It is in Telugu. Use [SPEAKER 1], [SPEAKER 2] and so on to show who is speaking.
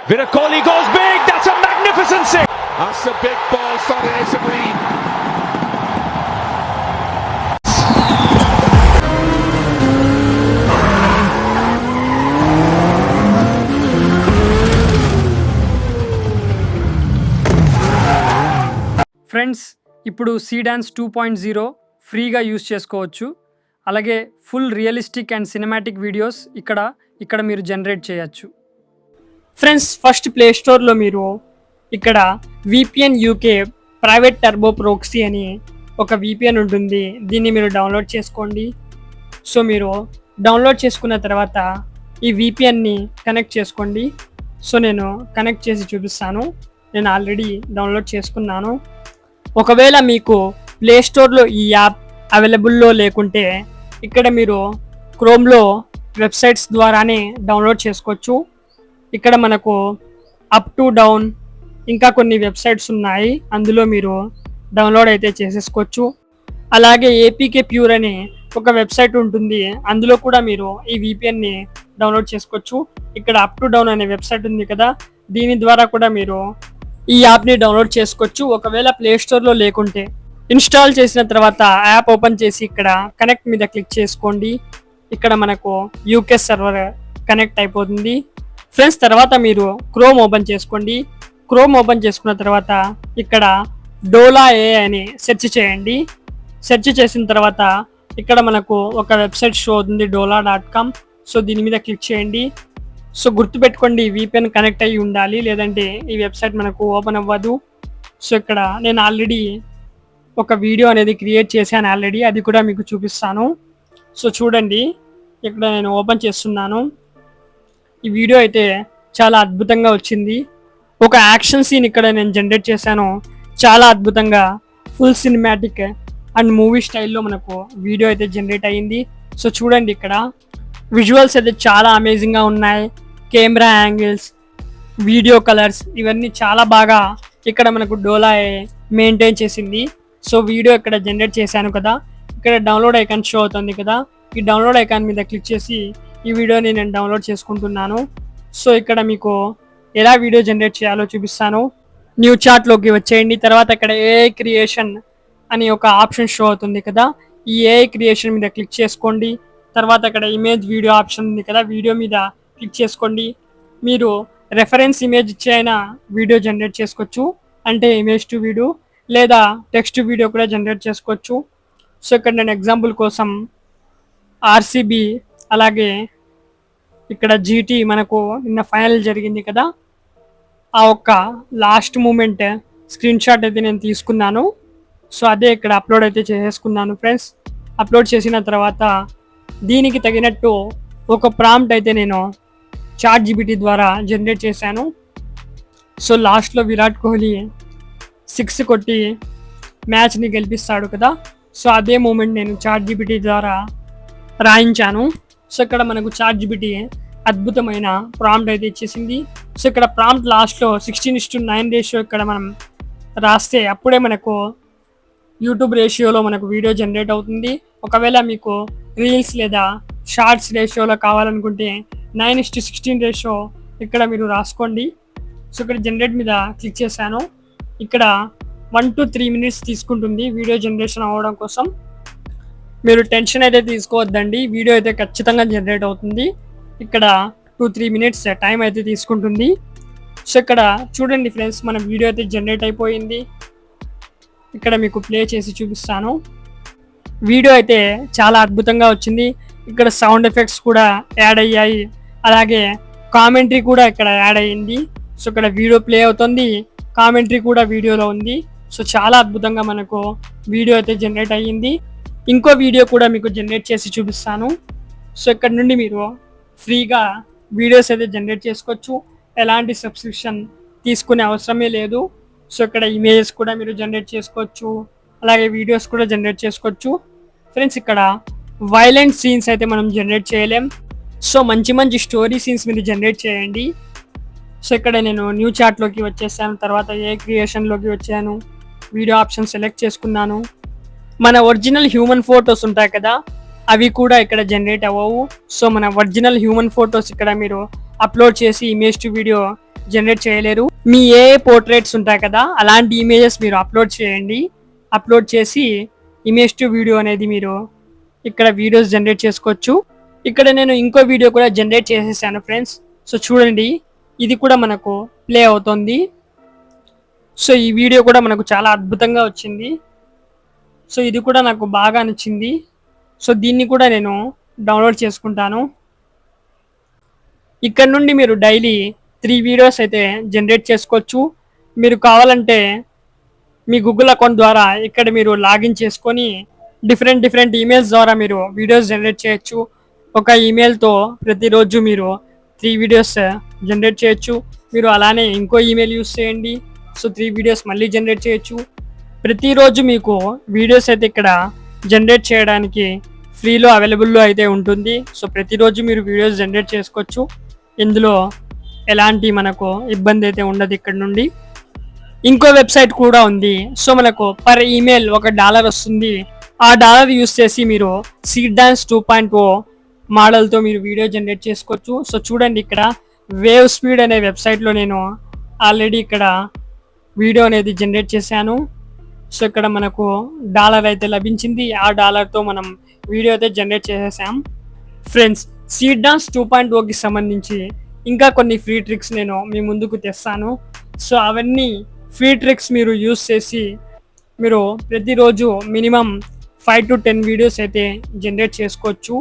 [SPEAKER 1] Virat Kohli goes big. That's a magnificent six. That's a big ball. Sorry, Sabri.
[SPEAKER 2] Friends, ఇప్పుడు సీడాన్స్ 2.0 ఫ్రీగా యూస్ చేసుకోవచ్చు. అలాగే full realistic and cinematic videos ఇక్కడ మీరు జనరేట్ చేయొచ్చు. ఫ్రెండ్స్, ఫస్ట్ ప్లే స్టోర్లో మీరు ఇక్కడ VPN UK ప్రైవేట్ టర్బో ప్రోక్సీ అని ఒక VPN ఉంటుంది. దీన్ని మీరు డౌన్లోడ్ చేసుకోండి. సో మీరు డౌన్లోడ్ చేసుకున్న తర్వాత ఈ VPNని కనెక్ట్ చేసుకోండి. సో నేను కనెక్ట్ చేసి చూపిస్తాను. నేను ఆల్రెడీ డౌన్లోడ్ చేసుకున్నాను. ఒకవేళ మీకు ప్లే స్టోర్లో ఈ యాప్ అవైలబుల్లో లేకుంటే ఇక్కడ మీరు క్రోమ్లో వెబ్సైట్స్ ద్వారానే డౌన్లోడ్ చేసుకోవచ్చు. ఇక్కడ మనకు అప్ టు డౌన్ ఇంకా కొన్ని వెబ్సైట్స్ ఉన్నాయి, అందులో మీరు డౌన్లోడ్ అయితే చేసేసుకోవచ్చు. అలాగే APK ప్యూర్ అనే ఒక వెబ్సైట్ ఉంటుంది, అందులో కూడా మీరు ఈ VPNని డౌన్లోడ్ చేసుకోవచ్చు. ఇక్కడ అప్ టు డౌన్ అనే వెబ్సైట్ ఉంది కదా, దీని ద్వారా కూడా మీరు ఈ యాప్ని డౌన్లోడ్ చేసుకోవచ్చు. ఒకవేళ ప్లే స్టోర్లో లేకుంటే ఇన్స్టాల్ చేసిన తర్వాత యాప్ ఓపెన్ చేసి ఇక్కడ కనెక్ట్ మీద క్లిక్ చేసుకోండి. ఇక్కడ మనకు UK సర్వర్ కనెక్ట్ అయిపోతుంది. ఫ్రెండ్స్, తర్వాత మీరు క్రోమ్ ఓపెన్ చేసుకోండి. క్రోమ్ ఓపెన్ చేసుకున్న తర్వాత ఇక్కడ డోలా AI అని సెర్చ్ చేయండి. సెర్చ్ చేసిన తర్వాత ఇక్కడ మనకు ఒక వెబ్సైట్ షో అవుతుంది, dola.com. సో దీని మీద క్లిక్ చేయండి. సో గుర్తుపెట్టుకోండి, VPN కనెక్ట్ అయ్యి ఉండాలి, లేదంటే ఈ వెబ్సైట్ మనకు ఓపెన్ అవ్వదు. సో ఇక్కడ నేను ఆల్రెడీ ఒక వీడియో అనేది క్రియేట్ చేశాను ఆల్రెడీ, అది కూడా మీకు చూపిస్తాను. సో చూడండి, ఇక్కడ నేను ఓపెన్ చేస్తున్నాను. ఈ వీడియో అయితే చాలా అద్భుతంగా వచ్చింది. ఒక యాక్షన్ సీన్ ఇక్కడ నేను జనరేట్ చేశాను. చాలా అద్భుతంగా ఫుల్ సినిమాటిక్ అండ్ మూవీ స్టైల్లో మనకు వీడియో అయితే జనరేట్ అయ్యింది. సో చూడండి, ఇక్కడ విజువల్స్ అయితే చాలా అమేజింగ్గా ఉన్నాయి. కెమెరా యాంగిల్స్, వీడియో కలర్స్ ఇవన్నీ చాలా బాగా ఇక్కడ మనకు డోలా మెయింటైన్ చేసింది. సో వీడియో ఇక్కడ జనరేట్ చేశాను కదా, ఇక్కడ డౌన్లోడ్ ఐకాన్ షో అవుతుంది కదా, ఈ డౌన్లోడ్ ఐకాన్ మీద క్లిక్ చేసి ఈ వీడియోని నేను డౌన్లోడ్ చేసుకుంటున్నాను. సో ఇక్కడ మీకు ఎలా వీడియో జనరేట్ చేయాలో చూపిస్తాను. న్యూ చార్ట్లోకి వచ్చేయండి. తర్వాత ఇక్కడ AI క్రియేషన్ అని ఒక ఆప్షన్ షో అవుతుంది కదా, ఈ AI క్రియేషన్ మీద క్లిక్ చేసుకోండి. తర్వాత అక్కడ ఇమేజ్ వీడియో ఆప్షన్ ఉంది కదా, వీడియో మీద క్లిక్ చేసుకోండి. మీరు రెఫరెన్స్ ఇమేజ్ ఇచ్చి అయినా వీడియో జనరేట్ చేసుకోవచ్చు, అంటే ఇమేజ్ టు వీడియో లేదా టెక్స్ట్ వీడియో కూడా జనరేట్ చేసుకోవచ్చు. సో ఇక్కడ నేను ఎగ్జాంపుల్ కోసం RCB అలాగే ఇక్కడ GT మనకు నిన్న ఫైనల్ జరిగింది కదా, ఆ ఒక్క లాస్ట్ మూమెంట్ స్క్రీన్ షాట్ అయితే నేను తీసుకున్నాను. సో అదే ఇక్కడ అప్లోడ్ అయితే చేసేసుకున్నాను. ఫ్రెండ్స్, అప్లోడ్ చేసిన తర్వాత దీనికి తగినట్టు ఒక ప్రాంప్ట్ అయితే నేను ChatGPT ద్వారా జనరేట్ చేశాను. సో లాస్ట్లో విరాట్ కోహ్లీ 6 కొట్టి మ్యాచ్ని గెలిపిస్తాడు కదా, సో అదే మూమెంట్ నేను ChatGPT ద్వారా రాయించాను. సో ఇక్కడ మనకు ChatGPT అద్భుతమైన ప్రాంప్ట్ అయితే ఇచ్చేసింది. సో ఇక్కడ ప్రాంప్ట్ లాస్ట్లో 16:9 రేషియో ఇక్కడ మనం రాస్తే అప్పుడే మనకు యూట్యూబ్ రేషియోలో మనకు వీడియో జనరేట్ అవుతుంది. ఒకవేళ మీకు రీల్స్ లేదా షార్ట్స్ రేషియోలో కావాలనుకుంటే 9:16 రేషియో ఇక్కడ మీరు రాసుకోండి. సో ఇక్కడ జనరేట్ మీద క్లిక్ చేశాను. ఇక్కడ 1 to 3 minutes తీసుకుంటుంది వీడియో జనరేషన్ అవ్వడం కోసం. మీరు టెన్షన్ అయితే తీసుకోవద్దండి, వీడియో అయితే ఖచ్చితంగా జనరేట్ అవుతుంది. ఇక్కడ 2-3 minutes టైం అయితే తీసుకుంటుంది. సో ఇక్కడ చూడండి ఫ్రెండ్స్, మన వీడియో అయితే జనరేట్ అయిపోయింది. ఇక్కడ మీకు ప్లే చేసి చూపిస్తాను. వీడియో అయితే చాలా అద్భుతంగా వచ్చింది. ఇక్కడ సౌండ్ ఎఫెక్ట్స్ కూడా యాడ్ అయ్యాయి, అలాగే కామెంటరీ కూడా ఇక్కడ యాడ్ అయ్యింది. సో ఇక్కడ వీడియో ప్లే అవుతుంది, కామెంటరీ కూడా వీడియోలో ఉంది. సో చాలా అద్భుతంగా మనకు వీడియో అయితే జనరేట్ అయ్యింది. ఇంకో వీడియో కూడా మీకు జనరేట్ చేసి చూపిస్తాను. సో ఇక్కడ నుండి మీరు ఫ్రీగా వీడియోస్ అయితే జనరేట్ చేసుకోవచ్చు, ఎలాంటి సబ్స్క్రిప్షన్ తీసుకునే అవసరమే లేదు. సో ఇక్కడ ఇమేజెస్ కూడా మీరు జనరేట్ చేసుకోవచ్చు, అలాగే వీడియోస్ కూడా జనరేట్ చేసుకోవచ్చు. ఫ్రెండ్స్, ఇక్కడ వైలెంట్ సీన్స్ అయితే మనం జనరేట్ చేయలేం. సో మంచి మంచి స్టోరీ సీన్స్ మీరు జనరేట్ చేయండి. సో ఇక్కడ నేను న్యూ చార్ట్లోకి వచ్చేసాను, తర్వాత AI క్రియేషన్లోకి వచ్చాను, వీడియో ఆప్షన్ సెలెక్ట్ చేసుకున్నాను. మన ఒరిజినల్ హ్యూమన్ ఫొటోస్ ఉంటాయి కదా, అవి కూడా ఇక్కడ జనరేట్ అవ్వవు. సో మన ఒరిజినల్ హ్యూమన్ ఫొటోస్ ఇక్కడ మీరు అప్లోడ్ చేసి ఇమేజ్ టు వీడియో జనరేట్ చేయలేరు. మీ ఏ పోర్ట్రేట్స్ ఉంటాయి కదా, అలాంటి ఇమేజెస్ మీరు అప్లోడ్ చేయండి. అప్లోడ్ చేసి ఇమేజ్ టు వీడియో అనేది మీరు ఇక్కడ వీడియోస్ జనరేట్ చేసుకోవచ్చు. ఇక్కడ నేను ఇంకో వీడియో కూడా జనరేట్ చేసేసాను ఫ్రెండ్స్. సో చూడండి, ఇది కూడా మనకు ప్లే అవుతుంది. సో ఈ వీడియో కూడా మనకు చాలా అద్భుతంగా వచ్చింది. సో ఇది కూడా నాకు బాగా నచ్చింది. సో దీన్ని కూడా నేను డౌన్లోడ్ చేసుకుంటాను. ఇక్కడ నుండి మీరు డైలీ 3 వీడియోస్ అయితే జనరేట్ చేసుకోవచ్చు. మీరు కావాలంటే మీ గూగుల్ అకౌంట్ ద్వారా ఇక్కడ మీరు లాగిన్ చేసుకొని డిఫరెంట్ ఈమెయిల్స్ ద్వారా మీరు వీడియోస్ జనరేట్ చేయొచ్చు. ఒక ఈమెయిల్తో ప్రతిరోజు మీరు 3 వీడియోస్ జనరేట్ చేయొచ్చు. మీరు అలానే ఇంకో ఈమెయిల్ యూస్ చేయండి. సో 3 వీడియోస్ మళ్ళీ జనరేట్ చేయొచ్చు. ప్రతిరోజు మీకు వీడియోస్ అయితే ఇక్కడ జనరేట్ చేయడానికి ఫ్రీలో అవైలబుల్లో అయితే ఉంటుంది. సో ప్రతిరోజు మీరు వీడియోస్ జనరేట్ చేసుకోవచ్చు. ఇందులో ఎలాంటి మనకు ఇబ్బంది అయితే ఉండదు. ఇక్కడ నుండి ఇంకో వెబ్సైట్ కూడా ఉంది. సో మనకు పర్ ఈమెయిల్ $1 వస్తుంది. ఆ డాలర్ యూస్ చేసి మీరు సీడ్డాన్స్ 2.0 మోడల్తో మీరు వీడియో జనరేట్ చేసుకోవచ్చు. సో చూడండి, ఇక్కడ వేవ్ స్పీడ్ అనే వెబ్సైట్లో నేను ఆల్రెడీ ఇక్కడ వీడియో అనేది జనరేట్ చేశాను. సో ఇక్కడ మనకు $1 అయితే లభించింది. ఆ $1తో మనం వీడియో అయితే జనరేట్ చేసేసాం. ఫ్రెండ్స్, సీడ్డాన్స్ 2.0కి సంబంధించి ఇంకా కొన్ని ఫ్రీ ట్రిక్స్ నేను మీ ముందుకు తెస్తాను. సో అవన్నీ ఫ్రీ ట్రిక్స్ మీరు యూస్ చేసి మీరు ప్రతిరోజు మినిమం 5 to 10 వీడియోస్ అయితే జనరేట్ చేసుకోవచ్చు.